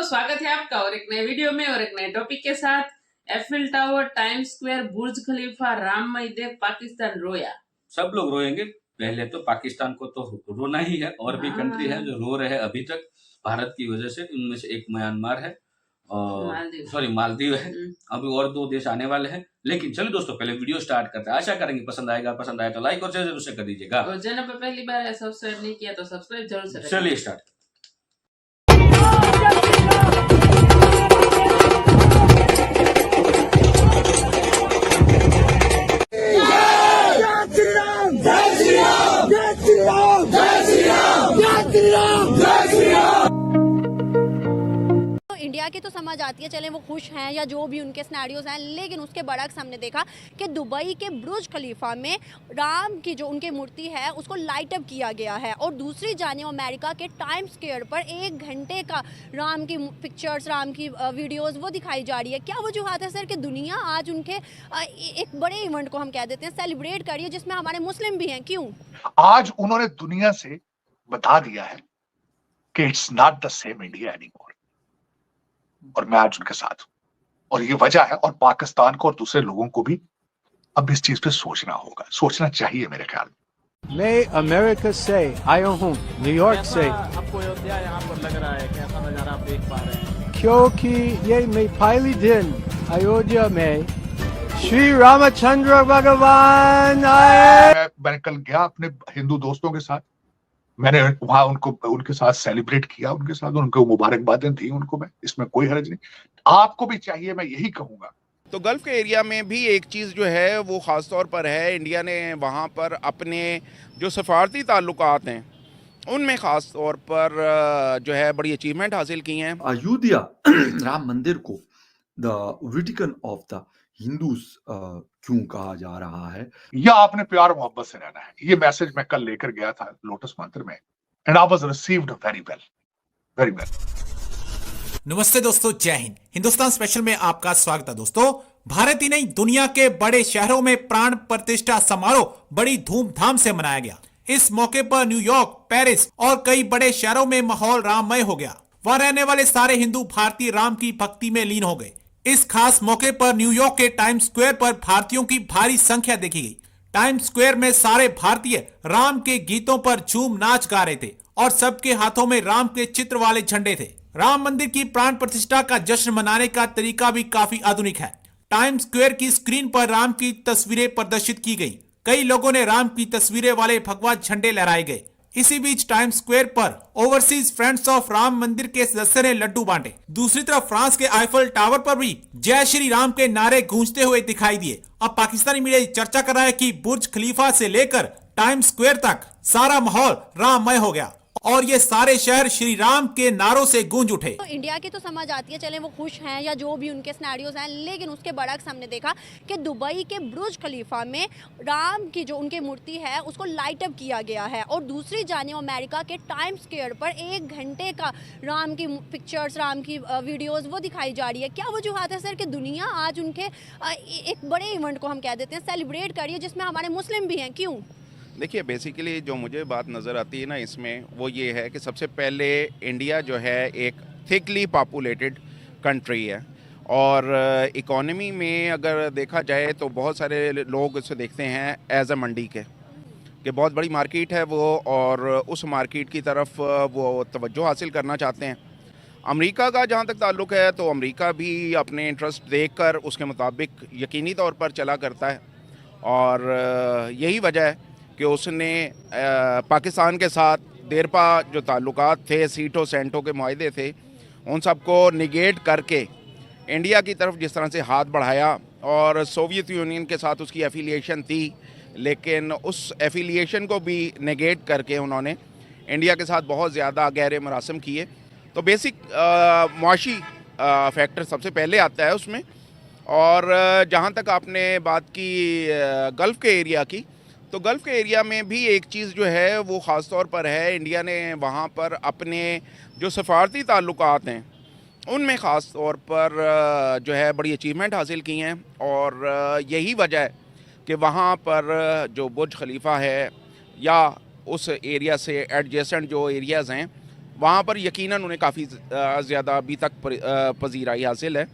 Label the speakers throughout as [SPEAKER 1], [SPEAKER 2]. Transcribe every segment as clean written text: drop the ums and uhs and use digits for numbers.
[SPEAKER 1] स्वागत है आपका और एक नए वीडियो में और एक नए टॉपिक के साथ। एफिल टावर, टाइम स्क्वायर, बुर्ज खलीफा, राम मंदिर, पाकिस्तान रोया।
[SPEAKER 2] सब लोग रोएंगे। पहले तो पाकिस्तान को तो रोना ही है, और भी कंट्री है जो रो रहे हैं अभी तक भारत की वजह से। उनमें से एक म्यांमार है और मालदीव है। अभी और 2 देश आने वाले हैं। लेकिन चलो दोस्तों, पहले वीडियो स्टार्ट करते हैं। आशा करेंगे पसंद आएगा। पसंद आया तो लाइक और शेयर जरूर से कर दीजिएगा।
[SPEAKER 1] और जिन्होंने पहली बार सब्सक्राइब नहीं किया तो सब्सक्राइब जरूर से करें।
[SPEAKER 2] चलिए स्टार्ट।
[SPEAKER 3] इंडिया की तो समझ आती है, चले वो खुश हैं या जो भी उनके सिनेरियोज हैं, लेकिन उसके बरक्स हमने देखा कि दुबई के बुर्ज खलीफा में राम की जो उनकी मूर्ति है उसको लाइट अप किया गया है, और दूसरी जानिब अमेरिका के टाइम स्क्वायर पर 1 घंटे का राम की पिक्चर्स, राम की वीडियोस वो दिखाई जा रही है। क्या वजूहत है सर कि दुनिया आज उनके एक बड़े इवेंट को हम कह देते हैं सेलिब्रेट कर रही है, जिसमें हमारे मुस्लिम भी हैं? क्यों?
[SPEAKER 4] आज उन्होंने दुनिया से बता दिया है कि it's not the same India anymore, और मैं आज उनके साथ हूं, और ये वजह है। और पाकिस्तान को और दूसरे लोगों को भी अब इस चीज पे सोचना होगा, सोचना चाहिए मेरे ख्याल में।
[SPEAKER 5] मैं अमेरिका से आया हूँ, न्यूयॉर्क से।
[SPEAKER 6] आपको अयोध्या यहाँ पर लग रहा है, कैसा नजारा आप देख पा रहे हैं?
[SPEAKER 5] क्योंकि ये मैं पहले दिन अयोध्या में श्री रामचंद्र भगवान आए।
[SPEAKER 4] मैंने कल गया अपने हिंदू दोस्तों के साथ, मैंने वहां उनके साथ सेलिब्रेट किया, उनके साथ उनको मुबारकबादें दी उनको। मैं इसमें कोई हर्ज नहीं, आपको भी चाहिए, मैं यही कहूंगा।
[SPEAKER 7] तो गल्फ़ के एरिया में भी एक चीज़ जो है वो ख़ास तौर पर है, इंडिया ने वहाँ पर अपने जो सफारती ताल्लुकात हैं उनमें ख़ास तौर पर जो है बड़ी अचीवमेंट हासिल की हैं।
[SPEAKER 8] अयोध्या राम मंदिर को the Vatican of the Hindus क्यों कहा जा रहा है?
[SPEAKER 4] या आपने प्यार मोहब्बत से रहना है, ये मैसेज मैं कल लेकर गया था लोटस मंदिर में, and I was received very well, very well.
[SPEAKER 9] नमस्ते दोस्तों, जय हिंद। हिंदुस्तान स्पेशल में आपका स्वागत है दोस्तों। भारत ही नहीं, दुनिया के बड़े शहरों में प्राण प्रतिष्ठा समारोह बड़ी धूमधाम से मनाया गया। इस मौके पर न्यूयॉर्क, पेरिस और कई बड़े शहरों में माहौल राममय हो गया। वहां रहने वाले सारे हिंदू भारतीय राम की भक्ति में लीन हो गए। इस खास मौके पर न्यूयॉर्क के टाइम स्क्वायर पर भारतीयों की भारी संख्या देखी गई। टाइम स्क्वायर में सारे भारतीय राम के गीतों पर झूम नाच गा रहे थे और सबके हाथों में राम के चित्र वाले झंडे थे। राम मंदिर की प्राण प्रतिष्ठा का जश्न मनाने का तरीका भी काफी आधुनिक है। टाइम स्क्वायर की स्क्रीन पर राम की तस्वीरें प्रदर्शित की गई। कई लोगों ने राम की तस्वीरें वाले भगवा झंडे लहराए गए। इसी बीच टाइम स्क्वायर पर ओवरसीज फ्रेंड्स ऑफ राम मंदिर के सदस्य ने लड्डू बांटे। दूसरी तरफ फ्रांस के आईफल टावर पर भी जय श्री राम के नारे गूंजते हुए दिखाई दिए। अब पाकिस्तानी मीडिया चर्चा कर रहा है कि बुर्ज खलीफा से लेकर टाइम स्क्वायर तक सारा माहौल राममय हो गया और ये सारे शहर श्री राम के नारों से गूंज उठे।
[SPEAKER 3] तो इंडिया की तो समझ आती है, चले वो खुश हैं या जो भी उनके सिनेरियोज हैं, लेकिन उसके बरक्स हमने देखा कि दुबई के बुर्ज खलीफा में राम की जो उनकी मूर्ति है उसको लाइट अप किया गया है, और दूसरी जानिब अमेरिका के टाइम स्क्वायर पर 1 घंटे का राम की पिक्चर्स, राम की वीडियोस वो दिखाई जा रही है। क्या वजूहत है सर कि दुनिया आज उनके एक बड़े इवेंट को हम कह देते हैं सेलिब्रेट कर रही है, जिसमें हमारे मुस्लिम भी हैं? क्यों?
[SPEAKER 7] देखिए, बेसिकली जो मुझे बात नज़र आती है ना इसमें, वो ये है कि सबसे पहले इंडिया जो है एक थिकली पॉपुलेटेड कंट्री है, और इकोनॉमी में अगर देखा जाए तो बहुत सारे लोग इसे देखते हैं एज अ मंडी के कि बहुत बड़ी मार्केट है वो, और उस मार्केट की तरफ वो तवज्जो हासिल करना चाहते हैं। अमेरिका का जहाँ तक ताल्लुक़ है तो अमेरिका भी अपने इंटरेस्ट देखकर उसके मुताबिक यकीनी तौर पर चला करता है, और यही वजह है कि उसने पाकिस्तान के साथ देरपा जो ताल्लुकात थे, सीटो सेंटो के मुआहदे थे, उन सबको निगेट करके इंडिया की तरफ जिस तरह से हाथ बढ़ाया। और सोवियत यूनियन के साथ उसकी एफिलिएशन थी, लेकिन उस एफिलिएशन को भी निगेट करके उन्होंने इंडिया के साथ बहुत ज़्यादा गहरे मरासम किए। तो बेसिक मुआशी फैक्टर सबसे पहले आता है उसमें। और जहाँ तक आपने बात की गल्फ़ के एरिया की, तो गल्फ़ के एरिया में भी एक चीज़ जो है वो ख़ास तौर पर है, इंडिया ने वहाँ पर अपने जो सफारती ताल्लुकात हैं उनमें ख़ास तौर पर जो है बड़ी अचीवमेंट हासिल की हैं, और यही वजह है कि वहाँ पर जो बुर्ज खलीफा है या उस एरिया से एडजेसेंट जो एरियाज़ हैं वहाँ पर यकीनन उन्हें काफ़ी ज़्यादा अभी तक पजीराई हासिल है।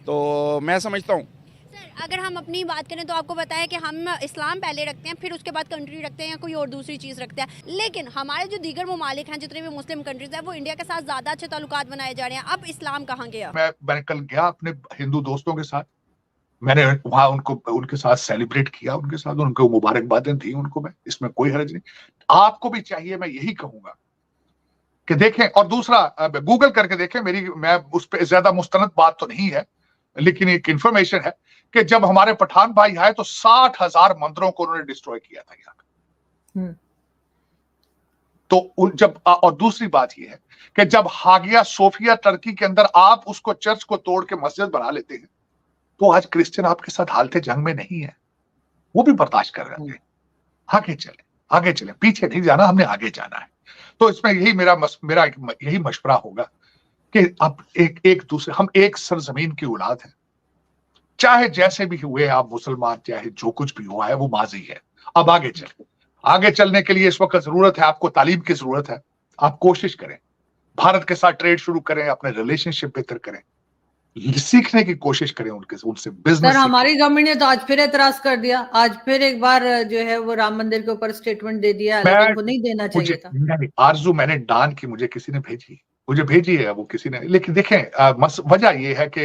[SPEAKER 7] तो मैं समझता हूँ
[SPEAKER 3] सर, अगर हम अपनी बात करें तो आपको पता है कि हम इस्लाम पहले रखते हैं, फिर उसके बाद कंट्री रखते हैं या कोई और दूसरी चीज़ रखते हैं, लेकिन हमारे जो दीगर ममालिक हैं, जितने भी मुस्लिम कंट्रीज हैं, वो इंडिया के साथ ज़्यादा अच्छे ताल्लुकात बनाए जा रहे हैं। अब इस्लाम कहाँ गया?
[SPEAKER 4] मैंने कल गया अपने हिंदू दोस्तों के साथ, मैंने वहां उनके साथ सेलिब्रेट किया, उनके साथ उनको मुबारकबादें दी उनको, मैं इसमें कोई हर्ज नहीं। आपको भी चाहिए, मैं यही कहूंगा कि देखें, और दूसरा गूगल करके देखें, मैं उस पर ज्यादा मुस्तनद बात तो नहीं है, लेकिन एक इंफॉर्मेशन है कि जब हमारे पठान भाई आए तो 60,000 मंदिरों को उन्होंने डिस्ट्रॉय किया था यहाँ। तो जब और दूसरी बात यह है कि जब हागिया सोफिया टर्की के अंदर आप उसको चर्च को तोड़ के मस्जिद बना लेते हैं, तो आज क्रिश्चियन आपके साथ हालते जंग में नहीं है, वो भी बर्दाश्त कर रहे हैं। आगे चले, पीछे नहीं जाना, हमने आगे जाना है। तो इसमें यही मेरा यही मशवरा होगा कि अब एक दूसरे, हम एक सरजमीन की औलाद है, चाहे जैसे भी हुए आप मुसलमान, चाहे जो कुछ भी हुआ है वो माजी है। अब आगे चलने के लिए इस वक्त जरूरत है, आपको तालीम की जरूरत है। आप कोशिश करें, भारत के साथ ट्रेड शुरू करें, अपने रिलेशनशिप बेहतर करें, सीखने की कोशिश करें उनसे बिजनेस।
[SPEAKER 10] सर, हमारी गवर्नमेंट ने तो आज फिर एतराज कर दिया, आज फिर एक बार जो है वो राम मंदिर के ऊपर स्टेटमेंट दे दिया, लेकिन उनको नहीं देना चाहिए था।
[SPEAKER 4] नहीं, आरजू मैंने डान की, मुझे किसी ने भेजी है वो किसी ने, लेकिन देखें वजह ये है कि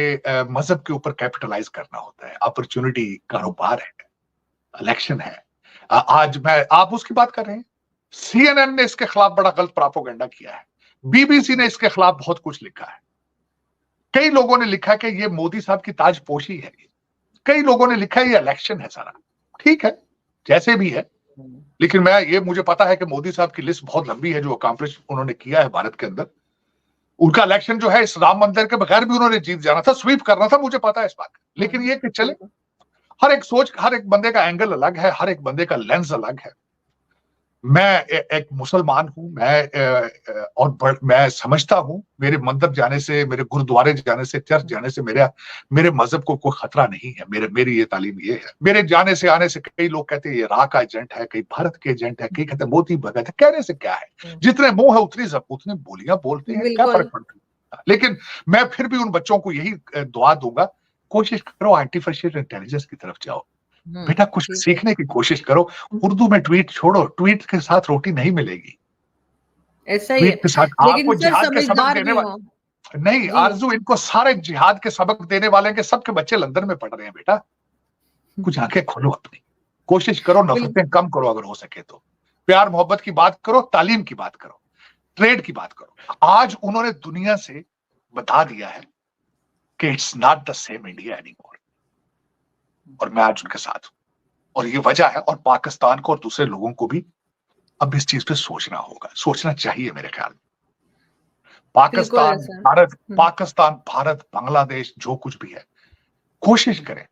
[SPEAKER 4] मजहब के ऊपर कैपिटलाइज करना होता है, अपॉर्चुनिटी, कारोबार है, इलेक्शन है। आज आप उसकी बात कर रहे हैं, CNN ने इसके खिलाफ बड़ा गलत प्रोपेगेंडा किया है, BBC ने इसके खिलाफ बहुत कुछ लिखा है, कई लोगों ने लिखा कि ये मोदी साहब की ताजपोशी है, कई लोगों ने लिखा है ये इलेक्शन है सारा। ठीक है, जैसे भी है, लेकिन मुझे पता है कि मोदी साहब की लिस्ट बहुत लंबी है जो अकम्प्लिश उन्होंने किया है भारत के अंदर। उनका इलेक्शन जो है इस राम मंदिर के बगैर भी उन्होंने जीत जाना था, स्वीप करना था, मुझे पता है इस बात। लेकिन ये कि चले, हर एक बंदे का एंगल अलग है, हर एक बंदे का लेंस अलग है। मैं एक मुसलमान हूं, मैं समझता हूं मेरे मंदिर जाने से, मेरे गुरुद्वारे जाने से, चर्च जाने से मेरे मजहब को कोई खतरा नहीं है। मेरी ये तालीम ये है। मेरे जाने से आने से कई लोग कहते हैं ये राह का एजेंट है, कई भारत के एजेंट है, कई कहते हैं मोदी भगत है। कहने से क्या है, जितने मुंह है उतनी बोलियां बोलते हैं, क्या फर्क पड़ता है। लेकिन मैं फिर भी उन बच्चों को यही दुआ दूंगा, कोशिश करो आर्टिफिशियल इंटेलिजेंस की तरफ जाओ बेटा, कुछ सीखने की कोशिश करो। उर्दू में ट्वीट छोड़ो, ट्वीट के साथ रोटी नहीं मिलेगी,
[SPEAKER 10] ऐसा ही है।
[SPEAKER 4] के साथ आपको जिहाद के सबक देने वाले नहीं, आरजू इनको सारे जिहाद के सबक देने वाले के सबके बच्चे लंदन में पढ़ रहे हैं। बेटा कुछ आंखें खोलो, अपनी कोशिश करो, नफरतें कम करो, अगर हो सके तो प्यार मोहब्बत की बात करो, तालीम की बात करो, ट्रेड की बात करो। आज उन्होंने दुनिया से बता दिया है कि it's not the same India anymore, और मैं आज उनके साथ हूं, और ये वजह है। और पाकिस्तान को और दूसरे लोगों को भी अब इस चीज पे सोचना होगा, सोचना चाहिए मेरे ख्याल में। पाकिस्तान, भारत, बांग्लादेश, जो कुछ भी है, कोशिश करें।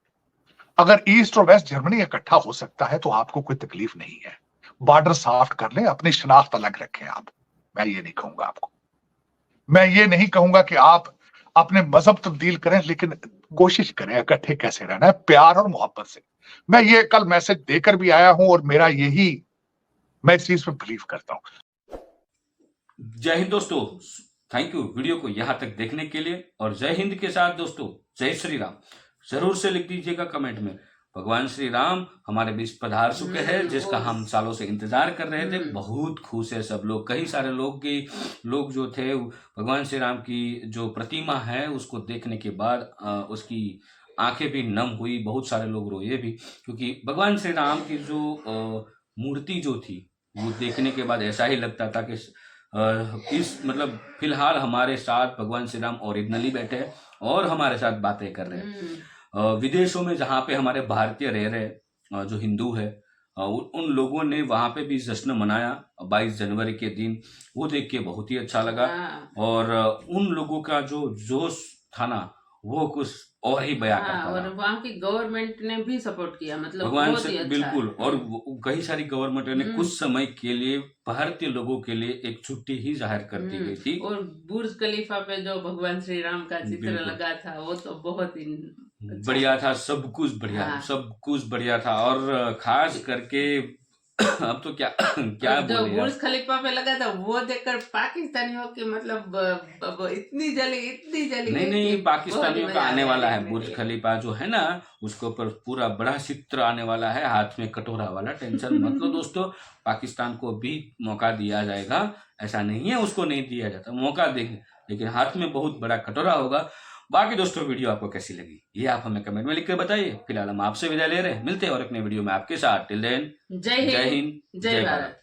[SPEAKER 4] अगर ईस्ट और वेस्ट जर्मनी इकट्ठा हो सकता है तो आपको कोई तकलीफ नहीं है। बॉर्डर साफ कर लें, अपनी शनाख्त अलग रखें आप। मैं ये नहीं कहूंगा आपको, मैं ये नहीं कहूंगा कि आप अपने मजहब तब्दील करें, लेकिन कोशिश करें इकट्ठे कैसे रहना है, प्यार और मोहब्बत से। मैं ये कल मैसेज देकर भी आया हूं, और मैं इस चीज में बिलीव करता हूं।
[SPEAKER 2] जय हिंद दोस्तों, थैंक यू वीडियो को यहां तक देखने के लिए। और जय हिंद के साथ दोस्तों जय श्री राम जरूर से लिख दीजिएगा कमेंट में। भगवान श्री राम हमारे बीच पधार चुके हैं, जिसका हम सालों से इंतजार कर रहे थे। बहुत खुश है सब लोग, कई सारे लोग जो थे भगवान श्री राम की जो प्रतिमा है उसको देखने के बाद उसकी आंखें भी नम हुई, बहुत सारे लोग रोए भी, क्योंकि भगवान श्री राम की जो मूर्ति जो थी वो देखने के बाद ऐसा ही लगता था कि मतलब फिलहाल हमारे साथ भगवान श्री राम ओरिजिनली बैठे हैं और हमारे साथ बातें कर रहे हैं। विदेशों में जहाँ पे हमारे भारतीय रह रहे जो हिंदू है, उन लोगों ने वहाँ पे भी जश्न मनाया 22 जनवरी के दिन, वो देख के बहुत ही अच्छा लगा। और उन लोगों का जो जोश था ना, वो कुछ और ही बयां करता था।
[SPEAKER 1] और वहाँ की गवर्नमेंट ने भी सपोर्ट किया, मतलब
[SPEAKER 2] भगवान
[SPEAKER 1] बहुत
[SPEAKER 2] से
[SPEAKER 1] ही अच्छा
[SPEAKER 2] बिल्कुल। और कई सारी गवर्नमेंट ने कुछ समय के लिए भारतीय लोगों के लिए एक छुट्टी ही जाहिर कर दी गई थी।
[SPEAKER 1] और बुर्ज खलीफा पे जो भगवान श्री राम का चित्र लगा था वो तो बहुत ही
[SPEAKER 2] बढ़िया था, सब कुछ बढ़िया था। और खास करके अब तो क्या क्या
[SPEAKER 1] जो
[SPEAKER 2] बोले यार।
[SPEAKER 1] बुर्ज खलीफा पे लगा था वो देखकर पाकिस्तानियों की मतलब इतनी जली
[SPEAKER 2] नहीं
[SPEAKER 1] है
[SPEAKER 2] नहीं,
[SPEAKER 1] कि
[SPEAKER 2] पाकिस्तानियों
[SPEAKER 1] बहुत
[SPEAKER 2] का
[SPEAKER 1] मजा
[SPEAKER 2] आने
[SPEAKER 1] आ
[SPEAKER 2] वाला
[SPEAKER 1] गया
[SPEAKER 2] है
[SPEAKER 1] देखने
[SPEAKER 2] बुर्ज
[SPEAKER 1] के लिए।
[SPEAKER 2] खलीफा जो है ना, उसके ऊपर पूरा बड़ा चित्र आने वाला है, हाथ में कटोरा वाला। टेंशन मत लो दोस्तों, पाकिस्तान को भी मौका दिया जाएगा, ऐसा नहीं है उसको नहीं दिया जाता, मौका देंगे, लेकिन हाथ में बहुत बड़ा कटोरा होगा। बाकी दोस्तों वीडियो आपको कैसी लगी ये आप हमें कमेंट में लिख कर बताइए। फिलहाल हम आपसे विदा ले रहे हैं, मिलते हैं और एक नए वीडियो में आपके साथ। टिल देन
[SPEAKER 1] जय
[SPEAKER 2] जय
[SPEAKER 1] हिंद
[SPEAKER 2] हिंद
[SPEAKER 1] जय भारत।